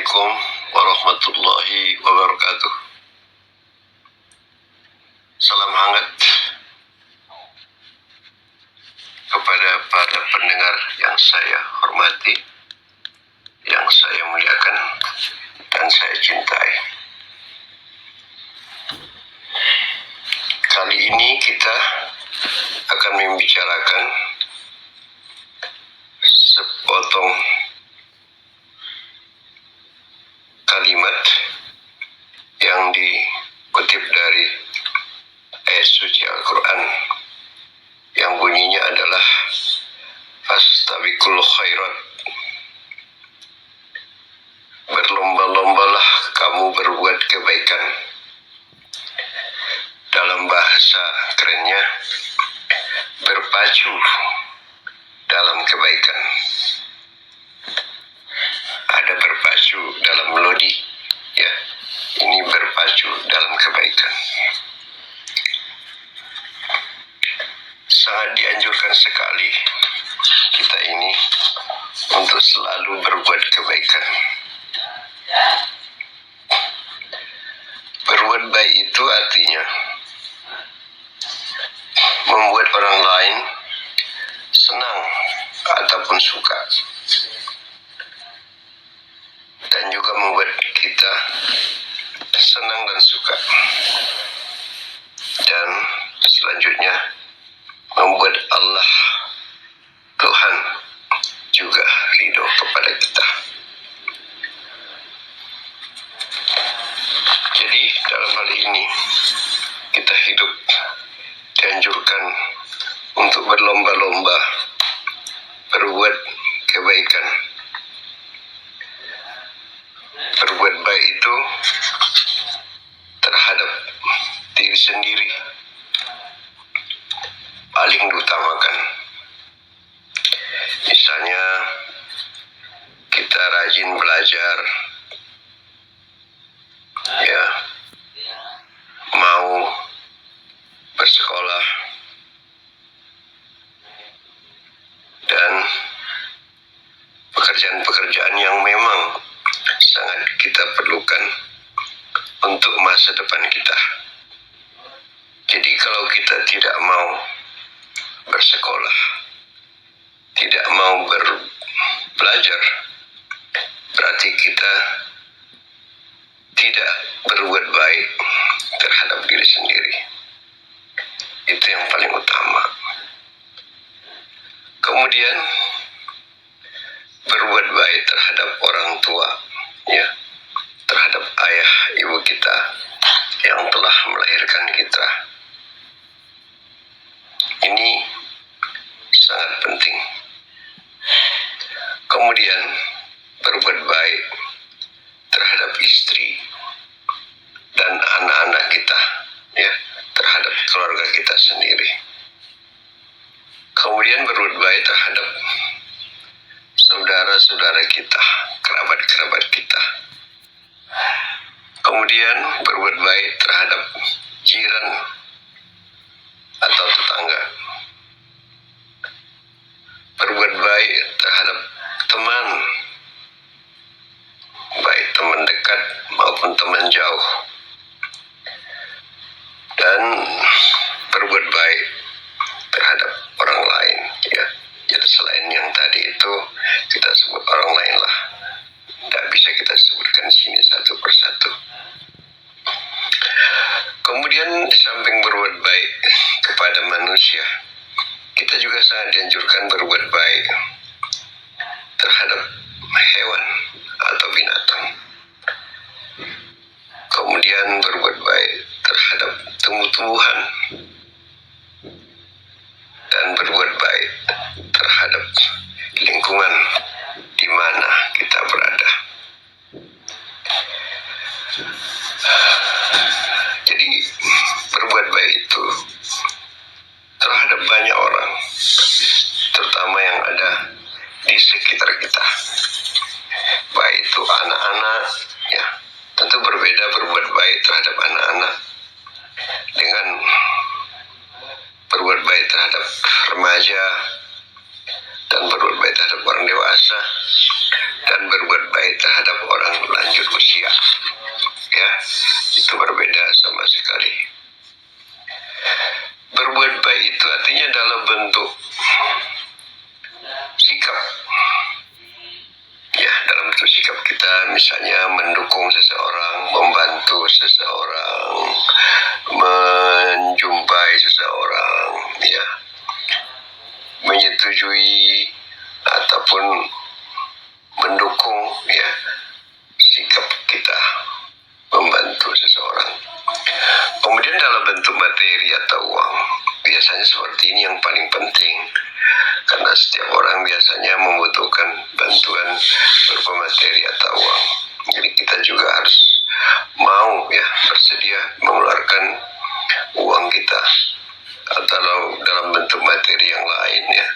Assalamualaikum warahmatullahi wabarakatuh. Salam hangat kepada para pendengar yang saya hormati, yang saya muliakan, dan saya cintai. Kali ini kita akan membicarakan sepotong kalimat yang dikutip dari ayat suci Al-Quran yang bunyinya adalah fastabiqul khairat, berlomba-lombalah kamu berbuat kebaikan. Dalam bahasa kerennya, berpacu dalam kebaikan. Ada berpacu dalam melodi, ya. Ini berpacu dalam kebaikan. Sangat dianjurkan sekali kita ini untuk selalu berbuat kebaikan. Berbuat baik itu artinya membuat orang lain senang ataupun suka, dan juga membuat kita senang dan suka, dan selanjutnya membuat Allah Tuhan juga ridho kepada kita. Jadi dalam hal ini kita hidup dianjurkan untuk berlomba-lomba berbuat kebaikan. Berbuat baik itu terhadap diri sendiri paling diutamakan. Misalnya kita rajin belajar, ya, mau bersekolah, dan pekerjaan-pekerjaan yang memang sangat kita perlukan untuk masa depan kita. Jadi kalau kita tidak mau bersekolah, tidak mau belajar, berarti kita tidak berbuat baik terhadap diri sendiri. Itu yang paling utama. Kemudian berbuat baik terhadap orang tua, ya, terhadap ayah ibu kita yang telah melahirkan kita. Ini sangat penting. Kemudian berbuat baik terhadap istri dan anak-anak kita, ya, terhadap keluarga kita sendiri. Kemudian berbuat baik terhadap saudara-saudara kita, kerabat-kerabat kita. Kemudian berbuat baik terhadap jiran atau tetangga. Berbuat baik terhadap teman, baik teman dekat maupun teman jauh. Dan berbuat baik terhadap orang lain, ya. Jadi selain yang tadi itu kita sebut orang lain lah. Tidak bisa kita sebutkan di sini satu persatu. Kemudian di samping berbuat baik kepada manusia, kita juga sangat dianjurkan berbuat baik terhadap hewan atau binatang. Kemudian berbuat baik terhadap tumbuh-tumbuhan, dan berbuat baik terhadap lingkungan di mana kita berada. Jadi berbuat baik itu terhadap banyak orang, terutama yang ada di sekitar kita. Baik itu anak-anak, ya. Tentu berbeda berbuat baik terhadap anak-anak dengan berbuat baik terhadap remaja dan berbuat baik terhadap orang dewasa dan berbuat baik terhadap orang lanjut usia. Ya, itu berbeda sama sekali. Berbuat baik itu artinya dalam bentuk sikap. Ya, dalam bentuk sikap kita misalnya mendukung seseorang, membantu seseorang, menjumpai seseorang, ya, menyetujui ataupun mendukung, ya, sikap kita membantu seseorang. Kemudian dalam bentuk materi atau uang, biasanya seperti ini yang paling penting, karena setiap orang biasanya membutuhkan bantuan berupa materi atau uang. Jadi kita juga harus mau, ya, bersedia mengeluarkan uang kita atau dalam bentuk materi yang lain, ya,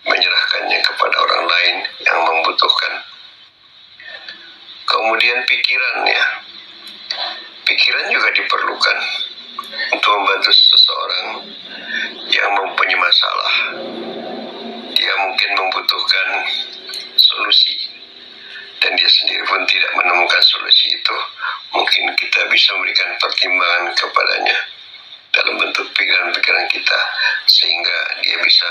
menyerahkannya kepada orang lain yang membutuhkan. Kemudian pikiran, ya, pikiran juga diperlukan untuk membantu seseorang yang mempunyai masalah. Dia mungkin membutuhkan solusi dan dia sendiri pun tidak menemukan solusi itu. Mungkin kita bisa memberikan pertimbangan kepadanya dalam bentuk pikiran-pikiran kita, sehingga dia bisa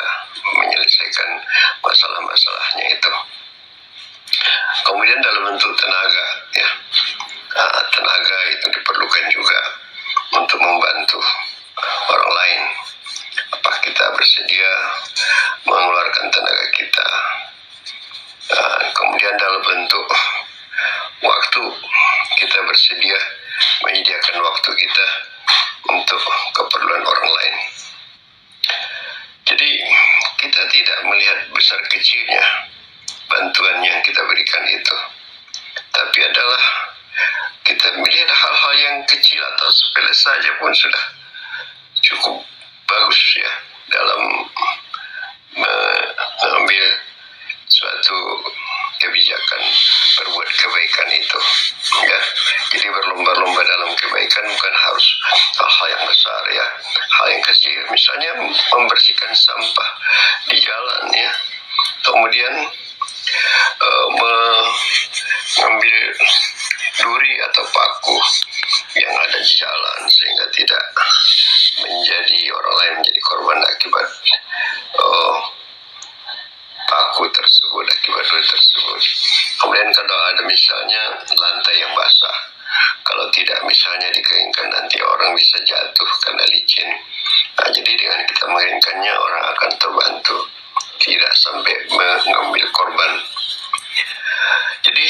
menyelesaikan masalah-masalahnya itu. Kemudian dalam bentuk tenaga, ya, tenaga itu diperlukan juga untuk membantu orang lain. Apa kita bersedia mengeluarkan tenaga kita? Kemudian dalam bentuk waktu, kita bersedia menyediakan waktu kita untuk keperluan orang lain. Jadi kita tidak melihat besar kecilnya bantuan yang kita berikan itu, tapi adalah kita melihat hal-hal yang kecil atau sepele saja pun sudah cukup bagus, ya, dalam mengambil suatu kebijakan berbuat kebaikan itu, ya. Jadi berlomba-lomba dalam kebaikan bukan harus hal yang besar, ya, hal yang kecil, misalnya membersihkan sampah di jalan, ya, kemudian mengambil duri atau paku yang ada di jalan sehingga tidak menjadi orang lain menjadi korban akibat paku tersebut, akibat duri tersebut. Kemudian kalau ada misalnya lantai yang basah, kalau tidak misalnya dikeringkan, nanti orang bisa jatuh karena licin. Nah, jadi dengan kita mengeringkannya, orang akan terbantu, tidak sampai mengambil korban. Jadi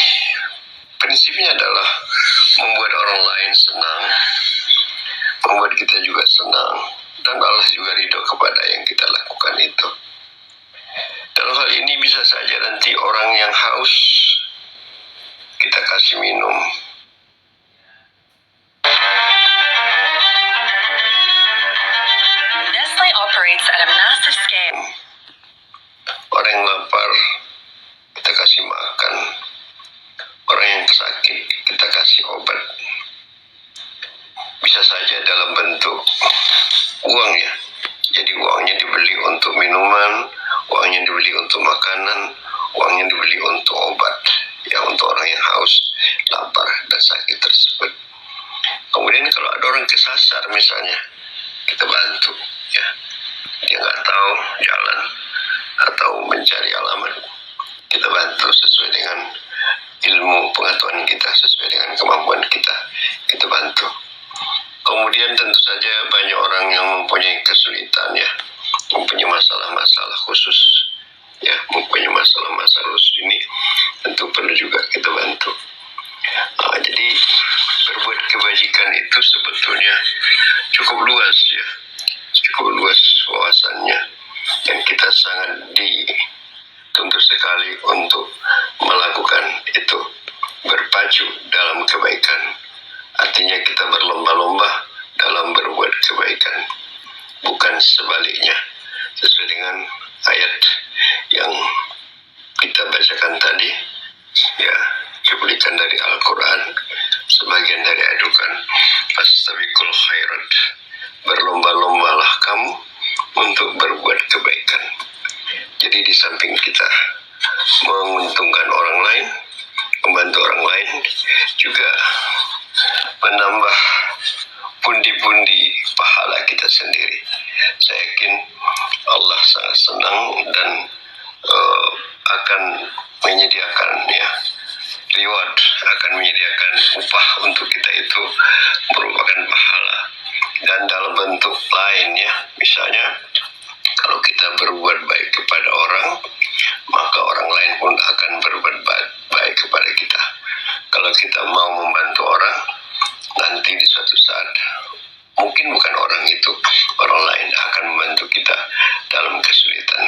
prinsipnya adalah membuat orang lain senang, membuat kita juga senang, dan Allah juga ridho kepada yang kita lakukan itu. Dalam hal ini bisa saja nanti orang yang haus kita kasih minum. Nestle operates at a massive scale. Orang yang lapar kita kasih makan. Orang yang sakit kita kasih obat. Bisa saja dalam bentuk uang, ya. Jadi uangnya dibeli untuk minuman, uangnya dibeli untuk makanan, uangnya dibeli untuk obat, ya, untuk orang yang haus, lapar, dan sakit tersebut. Kemudian kalau ada orang kesasar misalnya, kita bantu, ya. Dia nggak tahu jalan atau mencari alamat, kita bantu sesuai dengan ilmu pengetahuan kita, sesuai dengan kemampuan kita, kita bantu. Kemudian tentu saja banyak orang yang mempunyai kesulitan, ya, mempunyai masalah-masalah khusus, ya, mempunyai masalah-masalah khusus ini tentu perlu juga kita bantu. Jadi berbuat kebajikan itu sebetulnya cukup luas, ya, cukup luas wawasannya, dan kita sangat dituntut sekali untuk melakukan itu, berpacu dalam kebaikan. Artinya kita berlomba-lomba dalam berbuat kebaikan, bukan sebaliknya, sesuai dengan ayat yang kita bacakan tadi, ya, cuplikan dari Al-Quran, sebagian dari adukan, fastabiqul khairat, berlomba-lombalah kamu untuk berbuat kebaikan. Jadi di samping kita menguntungkan orang lain, membantu orang lain, juga menambah pundi-pundi pahala kita sendiri. Saya yakin Allah sangat senang dan akan menyediakan reward, akan menyediakan upah untuk kita itu merupakan pahala dan dalam bentuk lain misalnya kalau kita berbuat baik kepada orang, maka orang lain pun akan berbuat baik kepada kita. Kalau kita mau membantu orang, nanti di suatu saat mungkin bukan orang itu, orang lain akan membantu kita dalam kesulitan.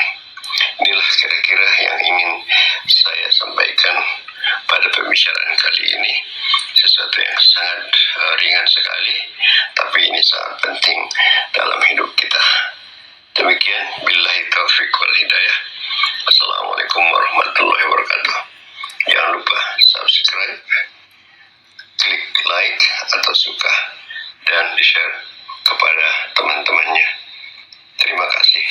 Inilah kira-kira yang ingin saya sampaikan pada pembicaraan kali ini. Sesuatu yang sangat ringan sekali, tapi ini sangat penting dalam hidup kita. Demikian, billahi taufiq wal hidayah. Assalamualaikum warahmatullahi wabarakatuh. Jangan lupa subscribe, klik like atau suka, dan di-share kepada teman-temannya. Terima kasih.